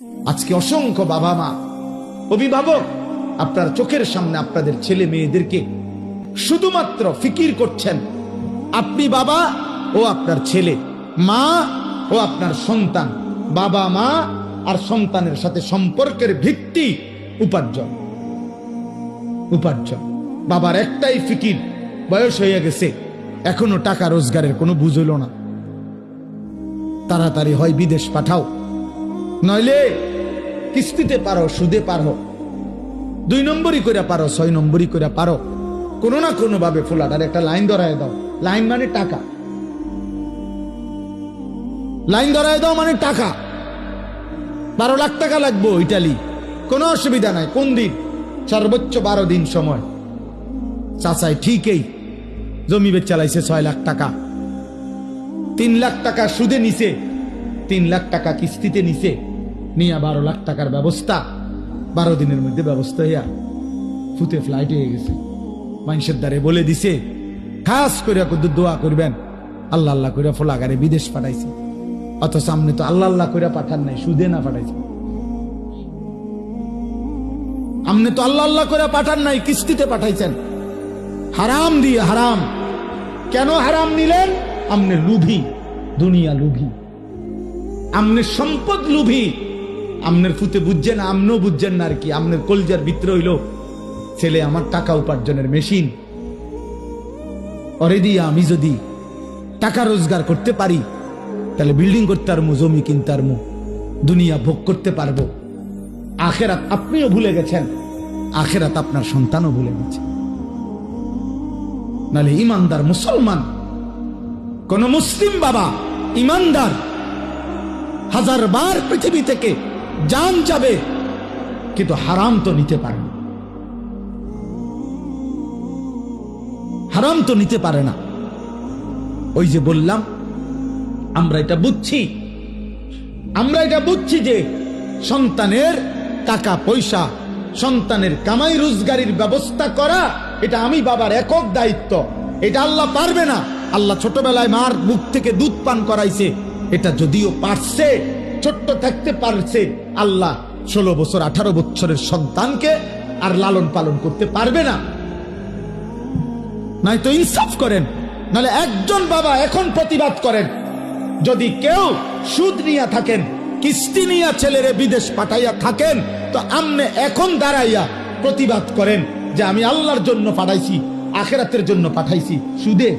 আজকে অসংখ্য বাবা মা, অভিভাবক আপনার চোখের সামনে আপনাদের ছেলে মেয়েদেরকে শুধুমাত্র ফিকির করছেন আপনি বাবা ও আপনার ছেলে, মা ও আপনার সন্তান। বাবা মা আর সন্তানের সাথে সম্পর্কের ভিত্তি উপার্জন। উপার্জন বাবার একটাই ফিকির, বয়স হয়ে গেছে, এখনো টাকা রোজগারের কোনো বুঝ হইল না, তাড়াতাড়ি হয় বিদেশ পাঠাও, নইলে কিস্তিতে পারো, সুদে পারো, 2 নম্বরই করে পারো, 6 নম্বরই করে পারো, কোনো না কোনো ভাবে ফুলাটার একটা লাইন ধরায় দাও। লাইন মানে টাকা, লাইন ধরায় দাও মানে টাকা। 12 লাখ টাকা লাগবো ইটালি, কোনো অসুবিধা নাই, কোন দিন? সর্বোচ্চ 12 দিন সময়। চাচাই ঠিকই জমি বেচ চালাইছে 6 লাখ টাকা, 3 লাখ টাকা সুদে নিছে, 3 লাখ টাকা কিস্তিতে নিছে, নিয়ে 12 লাখ টাকার ব্যবস্থা 12 দিনের মধ্যে ব্যবস্থা হইয়া ফুতে ফ্লাইট হয়ে গেছে। মানুষের দ্বারে বলে দিছে খাস করে দোয়া করবেন, আল্লাহ আল্লাহ করে ফোলাগারে বিদেশ পাঠাইছে। অত সামনে তো আল্লাহ আল্লাহ করে পাঠান নাই, সুদে না পাঠাইছে। আমনে তো আল্লাহ আল্লাহ করে পাঠান নাই, কিস্তিতে পাঠাইছেন, হারাম দিয়ে। হারাম কেন হারাম নিলেন? আমনে লুভি, দুনিয়া লুভি, আমনে সম্পদ লুভি। আমনের ফুতে বুঝছেন, আমনও বুঝছেন না আর কি। আমনের কলজার ভিতরে হইল ছেলে আমার টাকা উপার্জনের মেশিন, অরে দিয়া আমি যদি টাকা রোজগার করতে পারি তাহলে বিল্ডিং করতে পারবো, জমি কিনতে পারবো, দুনিয়া ভোগ করতে পারবো। আখেরাত আপনিও ভুলে গেছেন, আখেরাত আপনার সন্তানও ভুলে গেছে। নাহলে ইমানদার মুসলমান, কোন মুসলিম বাবা ইমানদার 1000 বার পৃথিবী থেকে জান যাবে কিন্তু হারাম তো নিতে পারে না, হারাম তো নিতে পারে না। ওই যে বললাম, আমরা এটা বুঝছি যে সন্তানের টাকা পয়সা, সন্তানের কামাই রোজগারির ব্যবস্থা করা এটা আমি বাবার একক দায়িত্ব। এটা আল্লাহ পারবে না। আল্লাহ ছোটবেলায় মার মুখ থেকে দুধ পান করাইছে, এটা যদিও পারছে, ছোট্ট থাকতে পারছে, আল্লাহ 16 বছর 18 বছরের সন্তানকে আর লালন পালন করতে পারবে না। নাই তো ইনসাফ করেন, নাহলে একজন বাবা এখন প্রতিবাদ করেন, যদি কেউ সুদ নিয়ে থাকেন, কিস্তি নিয়ে ছেলেরে বিদেশ পাঠাইয়া থাকেন, তো আমনে এখন দাঁড়াইয়া প্রতিবাদ করেন যে আমি আল্লাহর জন্য পাঠাইছি, আখেরাতের জন্য পাঠাইছি, সুদে